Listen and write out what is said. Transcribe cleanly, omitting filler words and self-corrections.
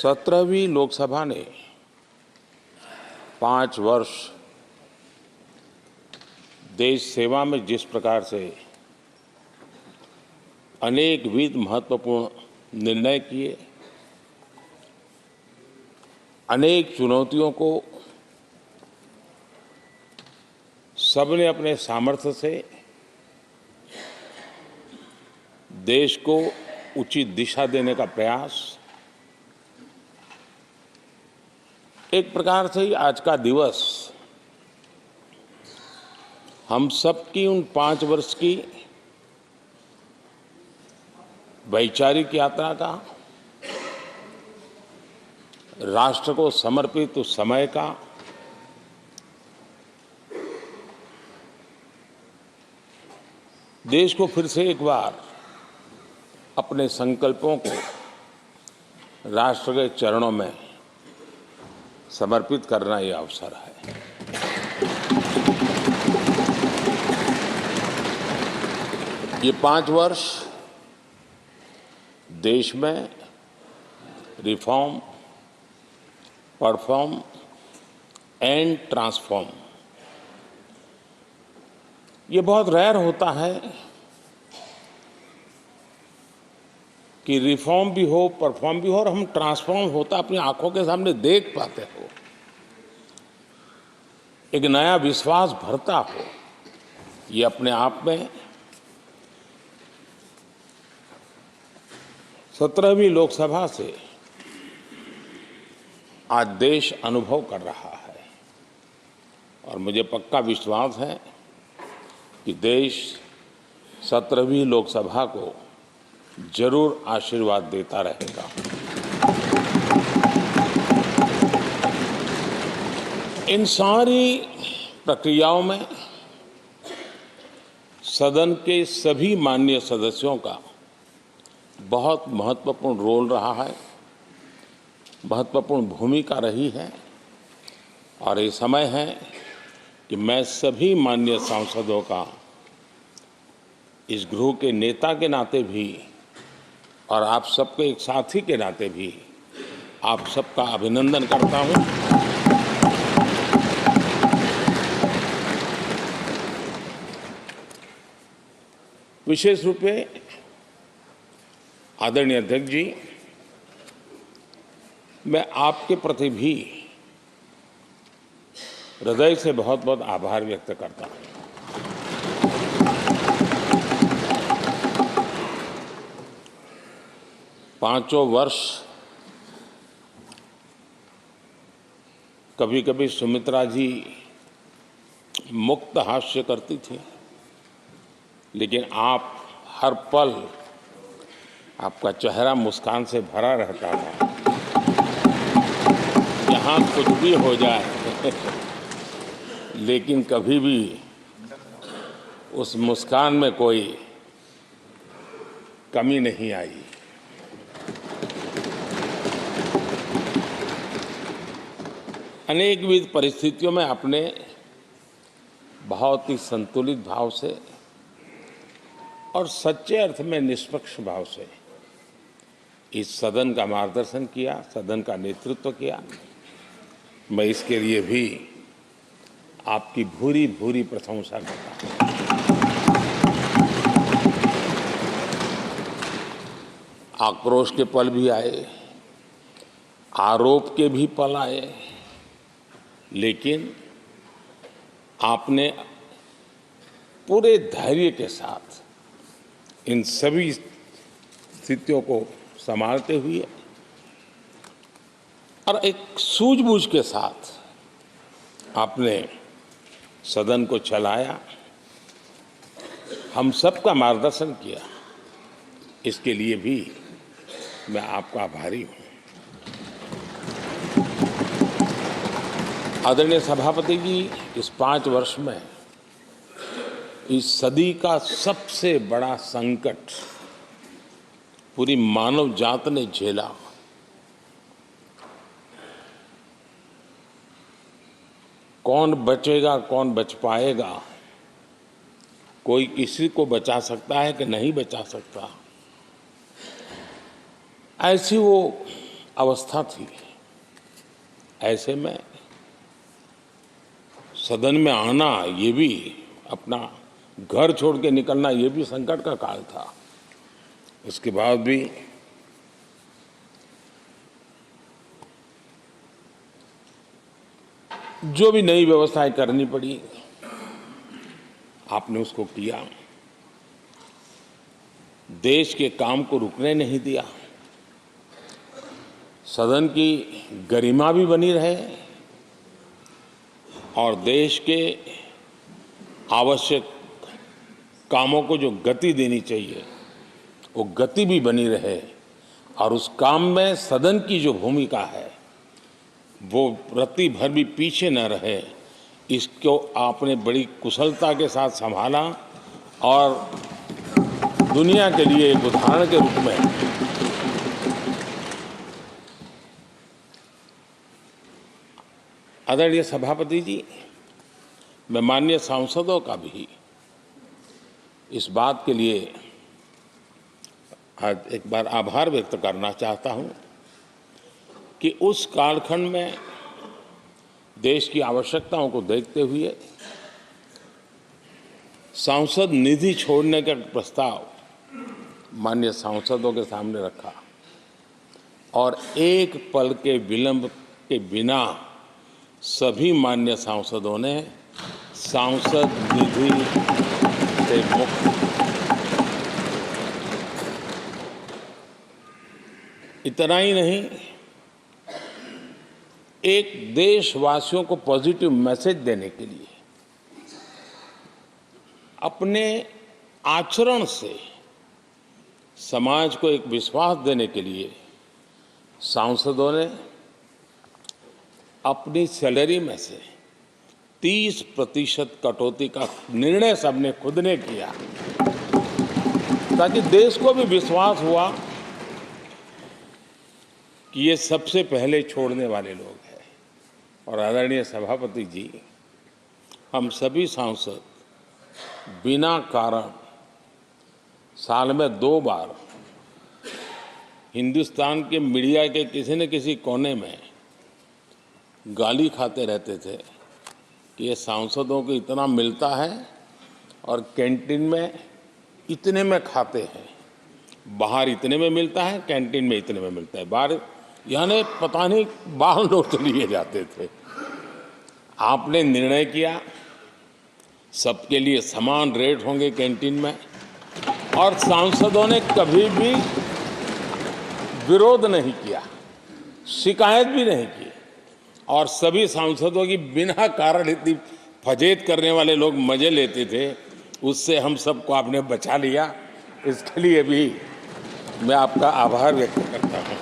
17वीं लोकसभा ने 5 वर्ष देश सेवा में जिस प्रकार से अनेक विध महत्वपूर्ण निर्णय किए, अनेक चुनौतियों को सबने अपने सामर्थ्य से देश को उचित दिशा देने का प्रयास, एक प्रकार से ही आज का दिवस हम सबकी उन 5 वर्ष की वैचारिक यात्रा का, राष्ट्र को समर्पित उस समय का, देश को फिर से एक बार अपने संकल्पों को राष्ट्र के चरणों में समर्पित करना ये अवसर है। ये 5 वर्ष देश में रिफॉर्म, परफॉर्म एंड ट्रांसफॉर्म, ये बहुत रेयर होता है कि रिफॉर्म भी हो, परफॉर्म भी हो और हम ट्रांसफॉर्म होता अपनी आंखों के सामने देख पाते हो, एक नया विश्वास भरता हो। ये अपने आप में 17वीं लोकसभा से आज देश अनुभव कर रहा है और मुझे पक्का विश्वास है कि देश 17वीं लोकसभा को जरूर आशीर्वाद देता रहेगा। इन सारी प्रक्रियाओं में सदन के सभी माननीय सदस्यों का बहुत महत्वपूर्ण रोल रहा है, महत्वपूर्ण भूमिका रही है और ये समय है कि मैं सभी माननीय सांसदों का इस गृह के नेता के नाते भी और आप सबके एक साथी के नाते भी आप सबका अभिनंदन करता हूं। विशेष रूप से आदरणीय अध्यक्ष जी, मैं आपके प्रति भी हृदय से बहुत बहुत आभार व्यक्त करता हूं। पांचों वर्ष कभी कभी सुमित्रा जी मुक्त हास्य करती थी, लेकिन आप हर पल आपका चेहरा मुस्कान से भरा रहता था। यहाँ कुछ भी हो जाए लेकिन कभी भी उस मुस्कान में कोई कमी नहीं आई। अनेकविध परिस्थितियों में आपने बहुत ही संतुलित भाव से और सच्चे अर्थ में निष्पक्ष भाव से इस सदन का मार्गदर्शन किया, सदन का नेतृत्व किया। मैं इसके लिए भी आपकी भूरी भूरी प्रशंसा करता हूं। आक्रोश के पल भी आए, आरोप के भी पल आए, लेकिन आपने पूरे धैर्य के साथ इन सभी स्थितियों को संभालते हुए और एक सूझबूझ के साथ आपने सदन को चलाया, हम सबका मार्गदर्शन किया। इसके लिए भी मैं आपका आभारी हूं। आदरणीय सभापति जी, इस 5 वर्ष में इस सदी का सबसे बड़ा संकट पूरी मानव जात ने झेला। कौन बचेगा, कौन बच पाएगा, कोई किसी को बचा सकता है कि नहीं बचा सकता, ऐसी वो अवस्था थी। ऐसे में सदन में आना, ये भी अपना घर छोड़ के निकलना, ये भी संकट का काल था। उसके बाद भी जो भी नई व्यवस्थाएं करनी पड़ी, आपने उसको किया। देश के काम को रुकने नहीं दिया। सदन की गरिमा भी बनी रहे और देश के आवश्यक कामों को जो गति देनी चाहिए वो गति भी बनी रहे, और उस काम में सदन की जो भूमिका है वो रत्ती भर भी पीछे न रहे। इसको आपने बड़ी कुशलता के साथ संभाला और दुनिया के लिए एक उदाहरण के रूप में आदरणीय सभापति जी, मैं माननीय सांसदों का भी इस बात के लिए आज एक बार आभार व्यक्त करना चाहता हूं कि उस कालखंड में देश की आवश्यकताओं को देखते हुए सांसद निधि छोड़ने का प्रस्ताव माननीय सांसदों के सामने रखा और एक पल के विलंब के बिना सभी माननीय सांसदों ने सांसद निधि से मुक्त। इतना ही नहीं, एक देशवासियों को पॉजिटिव मैसेज देने के लिए अपने आचरण से समाज को एक विश्वास देने के लिए सांसदों ने अपनी सैलरी में से 30% कटौती का निर्णय सबने खुद ने किया, ताकि देश को भी विश्वास हुआ कि ये सबसे पहले छोड़ने वाले लोग हैं। और आदरणीय सभापति जी, हम सभी सांसद बिना कारण साल में 2 बार हिंदुस्तान के मीडिया के किसी न किसी कोने में गाली खाते रहते थे कि ये सांसदों को इतना मिलता है और कैंटीन में इतने में खाते हैं, बाहर इतने में मिलता है, कैंटीन में इतने में मिलता है, बाहर यानी पता नहीं बाहर लोग तो लिए जाते थे। आपने निर्णय किया सबके लिए समान रेट होंगे कैंटीन में, और सांसदों ने कभी भी विरोध नहीं किया, शिकायत भी नहीं की, और सभी सांसदों की बिना कारण इतनी फजेत करने वाले लोग मजे लेते थे, उससे हम सबको आपने बचा लिया। इसके लिए भी मैं आपका आभार व्यक्त करता हूँ।